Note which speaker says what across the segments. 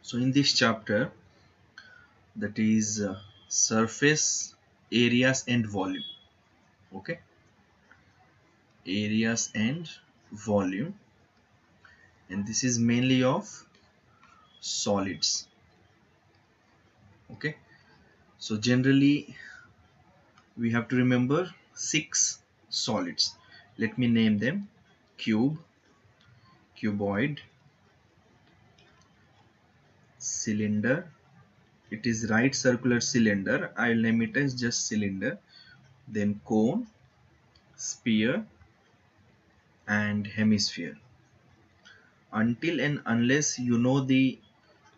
Speaker 1: So in this chapter, that is surface areas and volume. Okay, areas and volume, and this is mainly of solids. Okay, so generally we have to remember 6 solids. Let me name them: cube, cuboid, cylinder. It is right circular cylinder. I'll name it as just cylinder. Then cone, sphere, and hemisphere. Until and unless you know the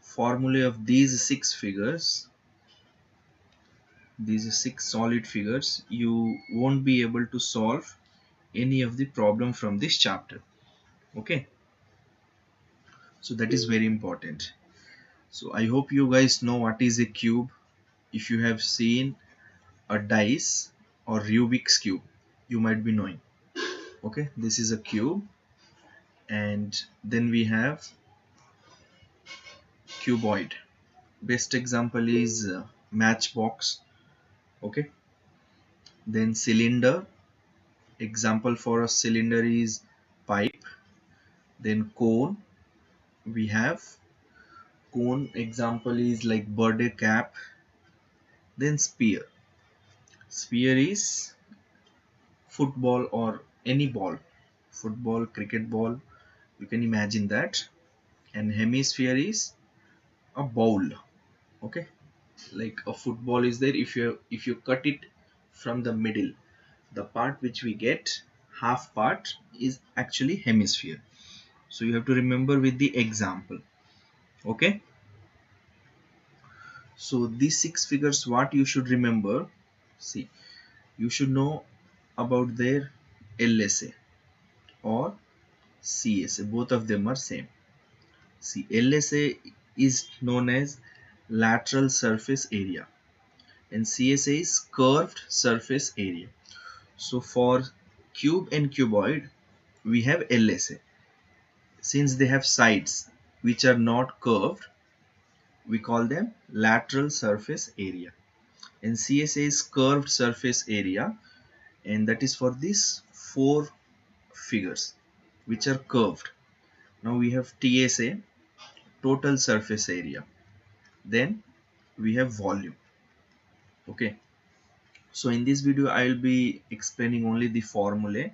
Speaker 1: formula of these 6 figures, these 6 solid figures, you won't be able to solve any of the problem from this chapter. Okay, so that is very important. So I hope you guys know what is a cube. If you have seen a dice or Rubik's cube, you might be knowing. Okay, this is a cube, and then we have cuboid. Best example is matchbox. Okay, then cylinder. Example for a cylinder is pipe. Then cone, we have cone, example is like birthday cap. Then sphere. Sphere is football or any ball, football, cricket ball, you can imagine that. And hemisphere is a bowl. Okay, like a football is there. If you cut it from the middle, the part which we get, half part, is actually hemisphere. So you have to remember with the example. Okay, so these 6 figures, what you should remember, see, you should know about their LSA or CSA. Both of them are same. See, LSA is known as lateral surface area and CSA is curved surface area. So for cube and cuboid, we have LSA. Since they have sides which are not curved, we call them lateral surface area. And CSA is curved surface area, and that is for these 4 figures which are curved. Now we have TSA, total surface area. Then we have volume. Okay, so in this video I will be explaining only the formulae.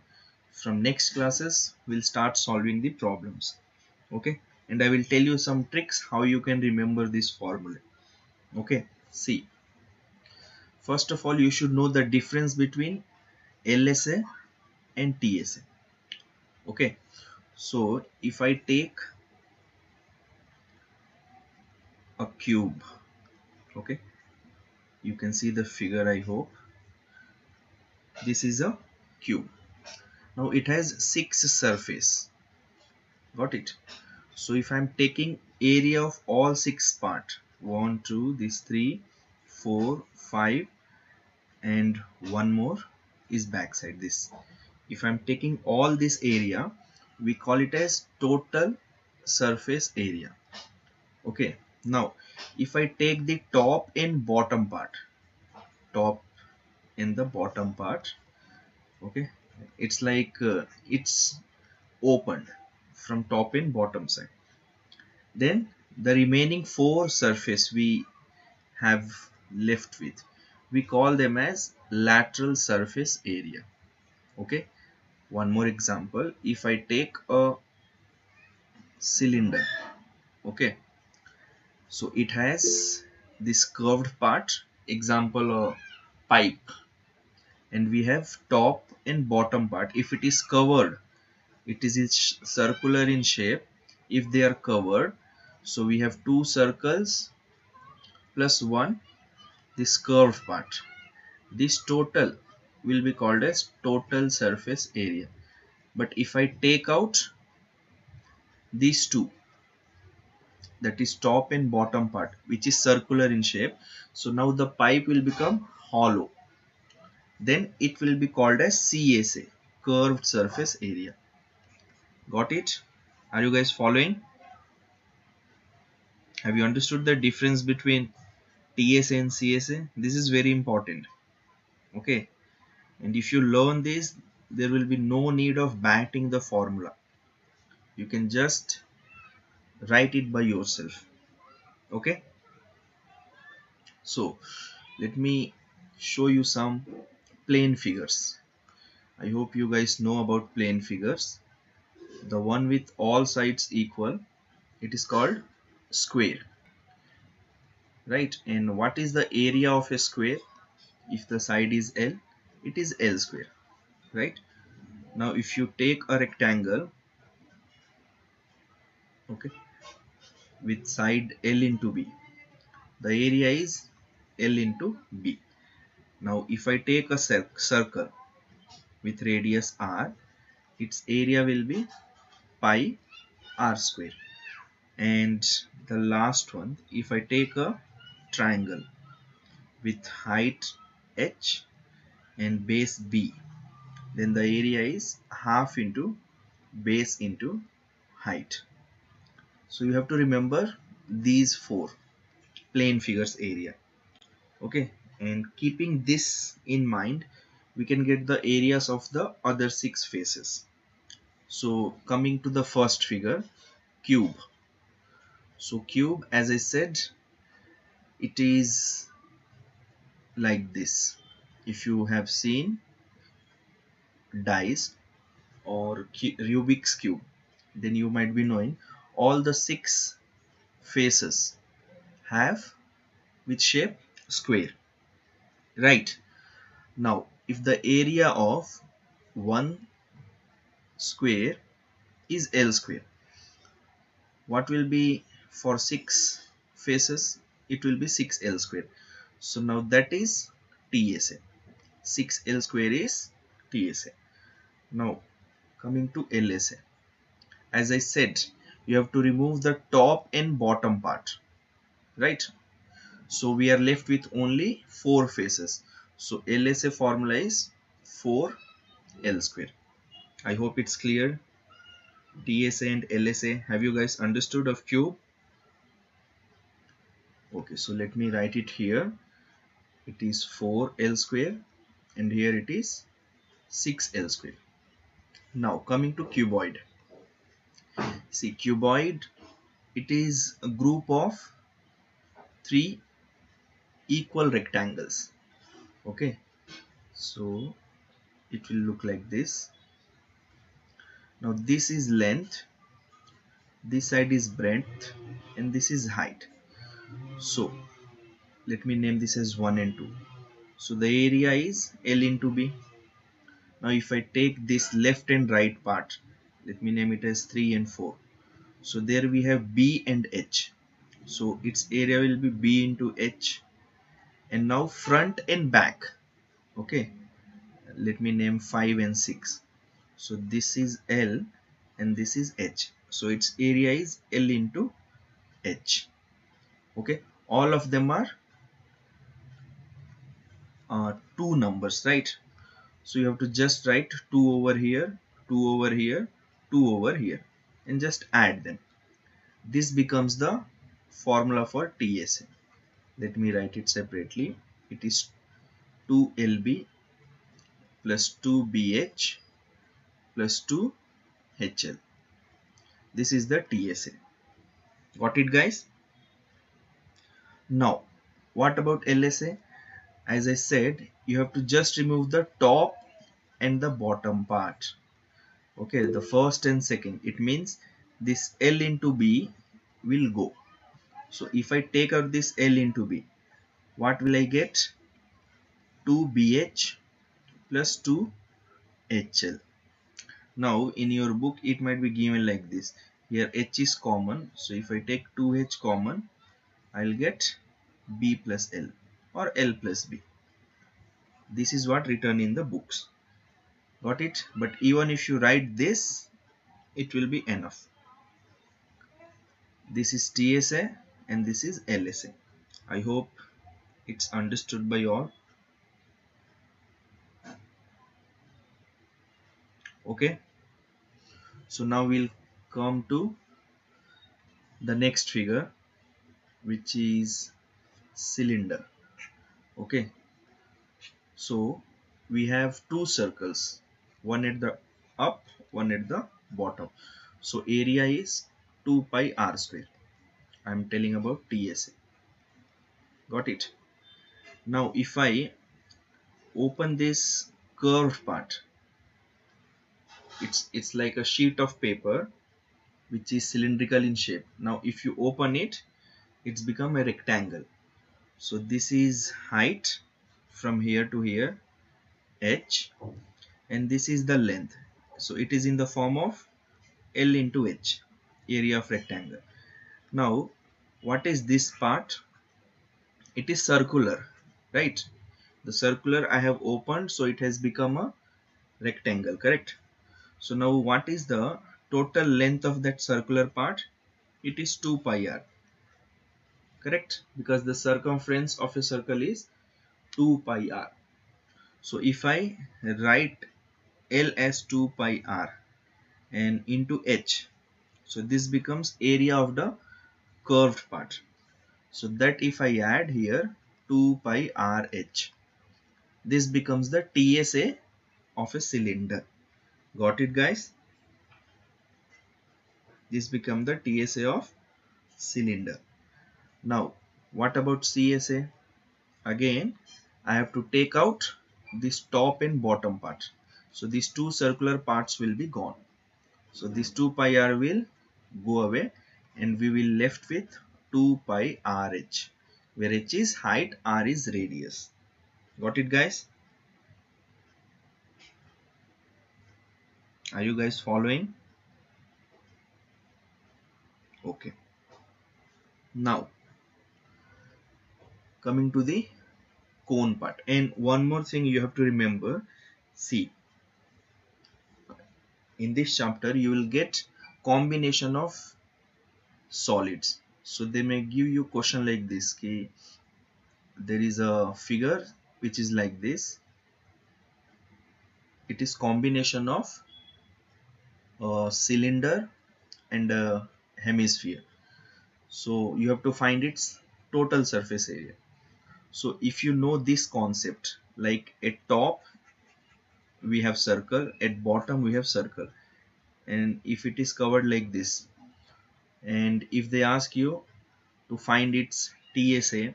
Speaker 1: From next classes we'll start solving the problems. Okay, and I will tell you some tricks how you can remember this formula. Okay, see, first of all you should know the difference between LSA and TSA. Okay, so if I take a cube, okay, you can see the figure, I hope. This is a cube. Now it has 6 surface. Got it? So if I'm taking area of all 6 part, 1, 2, these 3, 4, 5, and one more is backside this. If I'm taking all this area, we call it as total surface area. Okay. Now if I take the top and bottom part, top and the bottom part, okay, it's like it's opened from top and bottom side. Then the remaining 4 surface we have left with, we call them as lateral surface area. Okay, one more example. If I take a cylinder, okay, so it has this curved part, example a pipe, and we have top and bottom part. If it is covered, it is circular in shape. If they are covered, so we have 2 circles plus 1 this curved part. This total will be called as total surface area. But if I take out these 2, that is top and bottom part, which is circular in shape, so now the pipe will become hollow. Then it will be called as CSA, curved surface area. Got it? Are you guys following? Have you understood the difference between TSA and CSA? This is very important. Okay, and if you learn this, there will be no need of batting the formula. You can just write it by yourself. Okay, so let me show you some plane figures. I hope you guys know about plane figures. The one with all sides equal, it is called square, right? And what is the area of a square? If the side is L, it is L square, right? Now if you take a rectangle, okay, with side L into B, the area is L into B. Now if I take a circle with radius R, its area will be pi R square. And the last one, if I take a triangle with height H and base B, then the area is half into base into height. So you have to remember these four plane figures area. Okay, and keeping this in mind, we can get the areas of the other six faces. So coming to the first figure, cube. So cube, as I said, it is like this. If you have seen dice or Rubik's cube, then you might be knowing all the six faces have which shape? Square, right? Now if the area of one square is L square, what will be for six faces? It will be 6L square. So now that is TSA. 6L square is TSA. Now coming to LSA. As I said, you have to remove the top and bottom part, right? So we are left with only four faces. So LSA formula is 4L square. I hope it's clear. TSA and LSA. Have you guys understood of cube? Okay, so let me write it here. It is 4L square and here it is 6L square. Now coming to cuboid. See, cuboid, it is a group of three equal rectangles. Okay, so it will look like this. Now this is length, this side is breadth, and this is height. So let me name this as 1 and 2. So the area is L into B. Now if I take this left and right part, let me name it as 3 and 4. So there we have B and H. So its area will be B into H. And now front and back. Okay, let me name 5 and 6. So this is L and this is H. So its area is L into H. Okay, all of them are two numbers, right? So you have to just write 2 over here, 2 over here, 2 over here, and just add them. This becomes the formula for TSA. Let me write it separately. It is 2LB plus 2BH plus 2HL. This is the TSA. Got it, guys? Now, what about LSA? As I said, you have to just remove the top and the bottom part. Okay, the first and second. It means this L into B will go. So if I take out this L into B, what will I get? 2BH plus 2HL. Now in your book it might be given like this. Here H is common, so if I take 2H common, I'll get B plus L or L plus B. This is what written in the books. Got it? But even if you write this, it will be enough. This is TSA and this is LSA. I hope it's understood by all. Okay, so now we'll come to the next figure. which is cylinder. Okay, so we have two circles, one at the up, one at the bottom. So area is 2 pi r square. I am telling about TSA. Got it? Now if I open this curved part, it's like a sheet of paper which is cylindrical in shape. Now if you open it, it's become a rectangle. So this is height from here to here, h, and this is the length. So it is in the form of L into h, area of rectangle. Now what is this part? It is circular, right? The circular I have opened, so it has become a rectangle, correct? So now what is the total length of that circular part? It is 2 pi r, correct? Because the circumference of a circle is 2 pi r. So if I write L as 2 pi r and into h, so this becomes area of the curved part. So that if I add here 2 pi r h, this becomes the TSA of a cylinder. Got it, guys? This becomes the TSA of cylinder. Now what about CSA? Again I have to take out this top and bottom part. So these two circular parts will be gone. So this 2 pi r will go away and we will left with 2 pi rh, where h is height, r is radius. Got it, guys? Are you guys following? Okay. Now coming to the cone part, and one more thing you have to remember. See, in this chapter you will get combination of solids. So they may give you question like this, okay? There is a figure which is like this. It is combination of a cylinder and a hemisphere. So you have to find its total surface area. So if you know this concept, like at top we have circle, at bottom we have circle, and if it is covered like this, and if they ask you to find its TSA,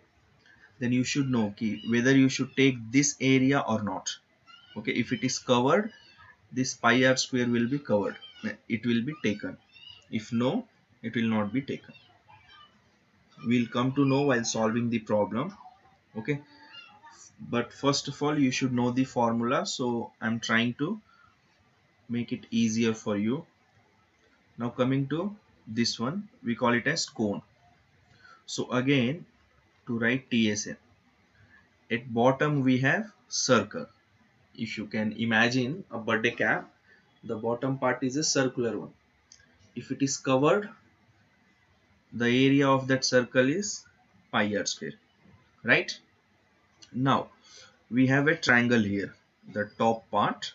Speaker 1: then you should know whether you should take this area or not. Okay, if it is covered, this pi r square will be covered, it will be taken. If no, it will not be taken. We'll come to know while solving the problem. Okay, but first of all you should know the formula, so I'm trying to make it easier for you. Now coming to this one, we call it as cone. So again, to write TSA, at bottom we have circle. If you can imagine a birthday cap, the bottom part is a circular one. If it is covered, the area of that circle is pi r square, right? Now we have a triangle here, the top part.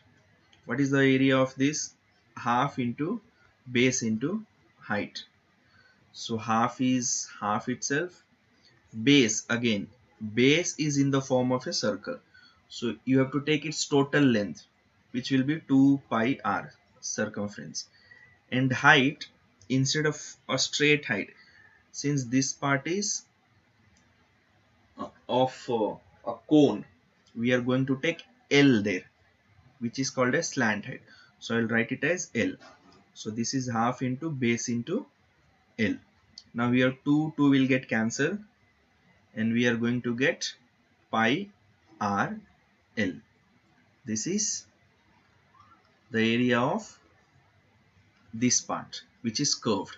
Speaker 1: What is the area of this? Half into base into height. So half is half itself. Base, again, base is in the form of a circle, so you have to take its total length, which will be 2 pi r, circumference, and height, instead of a straight height, since this part is of a cone, we are going to take L there, which is called as slant height. So I'll write it as L. So this is half into base into L. Now here 2 will get cancelled, and we are going to get pi r L. This is the area of this part which is curved.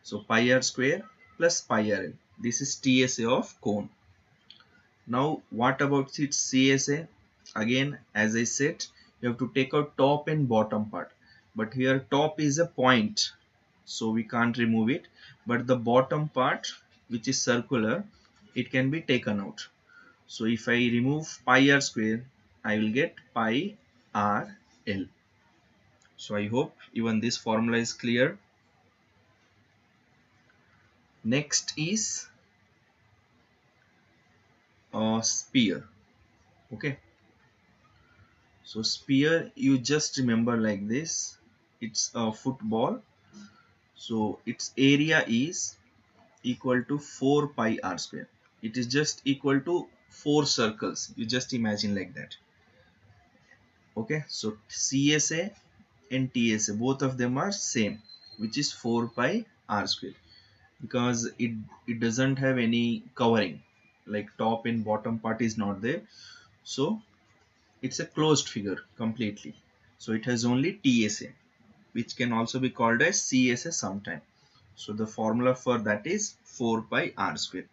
Speaker 1: So pi r square plus pi r L. This is TSA of cone. Now what about its CSA? Again, as I said, you have to take out top and bottom part. But here top is a point, so we can't remove it. But the bottom part, which is circular, it can be taken out. So if I remove pi r square, I will get pi r L. So I hope even this formula is clear. Next is a sphere. Okay, so sphere, you just remember like this. It's a football, so its area is equal to 4 pi r square. It is just equal to 4 circles. You just imagine like that. Okay, so CSA and TSA, both of them are same, which is 4 pi r square, because it doesn't have any covering, like top and bottom part is not there, so it's a closed figure completely. So it has only TSA, which can also be called as CSA sometime. So the formula for that is 4 pi r square.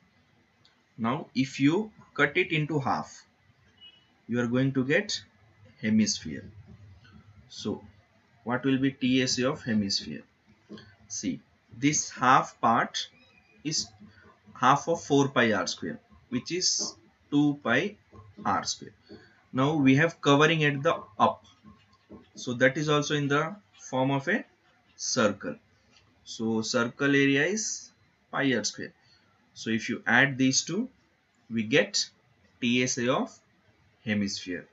Speaker 1: Now if you cut it into half, you are going to get hemisphere. So what will be TSA of hemisphere? See, this half part is half of 4 pi r square, which is 2 pi r square. Now we have covering at the up, so that is also in the form of a circle. So circle area is pi r square. So if you add these two, we get TSA of hemisphere.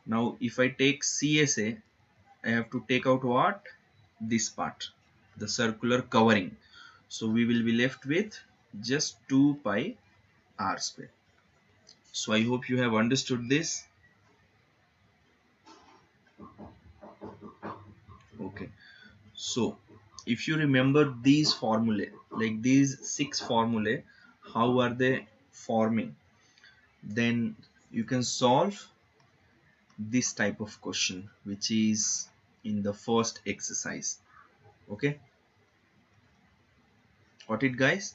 Speaker 1: Now if I take CSA, I have to take out what? This part, the circular covering. So we will be left with just 2 pi r square. So I hope you have understood this. Okay, so if you remember these formulae, like these 6 formulae, how are they forming, then you can solve this type of question, which is in the first exercise. Okay, got it guys?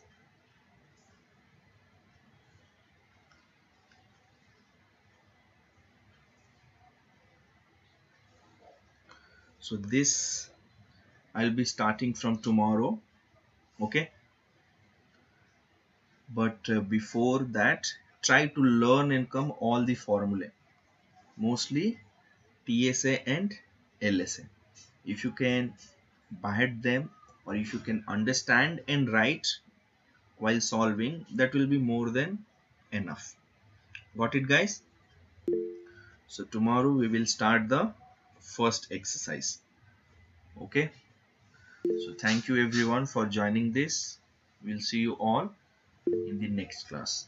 Speaker 1: So this I'll be starting from tomorrow. Okay, but before that, try to learn and come all the formulae, mostly TSA and LSA. If you can byhead them, or if you can understand and write while solving, that will be more than enough. Got it guys? So tomorrow we will start the first exercise. Okay, so thank you everyone for joining this. We'll see you all in the next class.